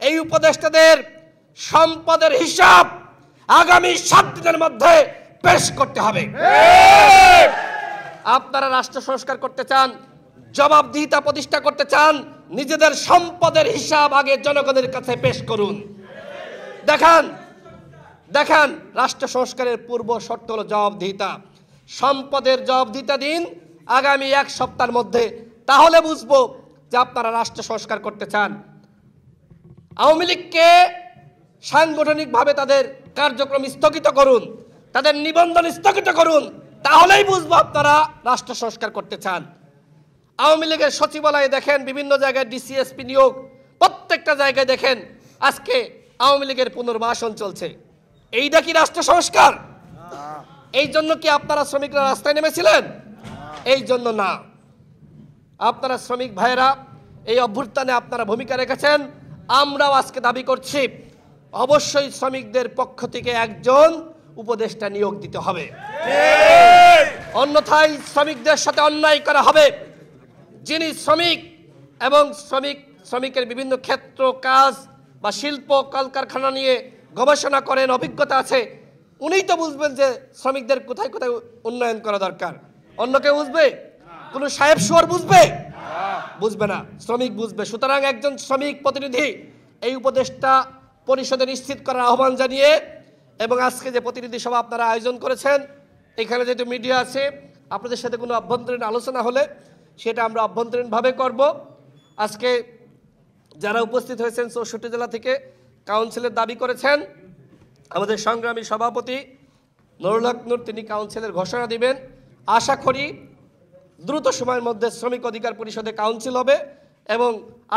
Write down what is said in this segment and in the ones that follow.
এই উপদেষ্টাদের সম্পদের হিসাব আগামী 7 দিনের মধ্যে পেশ করতে হবে। আপনারা রাষ্ট্র সংস্কার করতে চান, জবাবদিহিতা প্রতিষ্ঠা করতে চান, নিজেদের সম্পদের হিসাব আগে জনগণের কাছে পেশ করুন। দেখেন রাষ্ট্র সংস্কারের পূর্ব শর্ত হলো জবাবদিহিতা। সম্পদের জবাবদিহিতা দিন আগামী 1 সপ্তাহের মধ্যে, তাহলে বুঝবো যে আপনারা রাষ্ট্র সংস্কার করতে চান। আওয়ামী লীগকে সাংগঠনিকভাবে তাদের কার্যক্রম স্থগিত করুন, তাদের নিবন্ধন স্থগিত করুন, তাহলেই বুঝবো আপনারা রাষ্ট্র সংস্কার করতে চান। আওয়ামী লীগের সচিবালয়ে দেখেন বিভিন্ন জায়গায় ডিসিএসপি নিয়োগ, প্রত্যেকটা জায়গায় দেখেন আজকে আওয়ামী লীগের পুনর্বাসন চলছে। এইটা কি রাষ্ট্র সংস্কার? এই জন্য কি আপনারা শ্রমিকরা রাস্তায় নেমেছিলেন? এই জন্য না। আপনারা শ্রমিক ভাইয়েরা এই অভ্যুত্থানে আপনারা ভূমিকা রেখেছেন। আমরাও আজকে দাবি করছি অবশ্যই শ্রমিকদের পক্ষ থেকে একজন উপদেষ্টা নিয়োগ দিতে হবে, অন্যথায় শ্রমিকদের সাথে অন্যায় করা হবে। যিনি শ্রমিক এবং শ্রমিকের বিভিন্ন ক্ষেত্র কাজ বা শিল্প কলকারখানা নিয়ে গবেষণা করেন, অভিজ্ঞতা আছে, উনিই তো বুঝবেন যে শ্রমিকদের কোথায় কোথায় উন্নয়ন করা দরকার। অন্য কেউ বুঝবে? কোনো সাহেব শোয়ার বুঝবে না, শ্রমিক বুঝবে। সুতরাং একজন শ্রমিক প্রতিনিধি এই উপদেষ্টা পরিষদে নিশ্চিত করার আহ্বান জানিয়ে, এবং আজকে যে প্রতিনিধি সভা আপনারা আয়োজন করেছেন, এখানে যেহেতু মিডিয়া আছে, আপনাদের সাথে কোনো অভ্যন্তরীণ আলোচনা হলে সেটা আমরা অভ্যন্তরীণভাবে করব। আজকে যারা উপস্থিত হয়েছেন 64 জেলা থেকে কাউন্সিলের দাবি করেছেন, আমাদের সংগ্রামী সভাপতি নুরুল হক নূর তিনি কাউন্সিলের ঘোষণা দিবেন। আশা করি দ্রুত সময়ের মধ্যে শ্রমিক অধিকার পরিষদে কাউন্সিল হবে এবং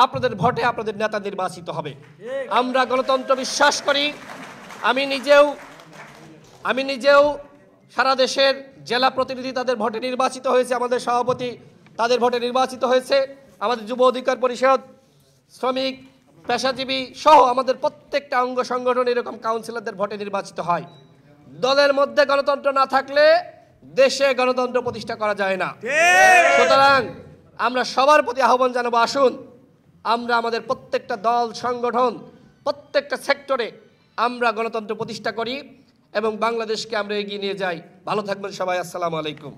আপনাদের ভোটে আপনাদের নেতা নির্বাচিত হবে। আমরা গণতন্ত্র বিশ্বাস করি। আমি নিজেও সারা দেশের জেলা প্রতিনিধি তাদের ভোটে নির্বাচিত হয়েছে, আমাদের সভাপতি তাদের ভোটে নির্বাচিত হয়েছে, আমাদের যুব অধিকার পরিষদ, শ্রমিক, পেশাজীবী সহ আমাদের প্রত্যেকটা অঙ্গ সংগঠন এরকম কাউন্সিলরদের ভোটে নির্বাচিত হয়। দলের মধ্যে গণতন্ত্র না থাকলে দেশে গণতন্ত্র প্রতিষ্ঠা করা যায় না। সুতরাং আমরা সবার প্রতি আহ্বান জানাবো, আসুন আমরা আমাদের প্রত্যেকটা দল সংগঠন প্রত্যেকটা সেক্টরে আমরা গণতন্ত্র প্রতিষ্ঠা করি এবং বাংলাদেশকে আমরা এগিয়ে নিয়ে যাই। ভালো থাকবেন সবাই। আসসালামু আলাইকুম।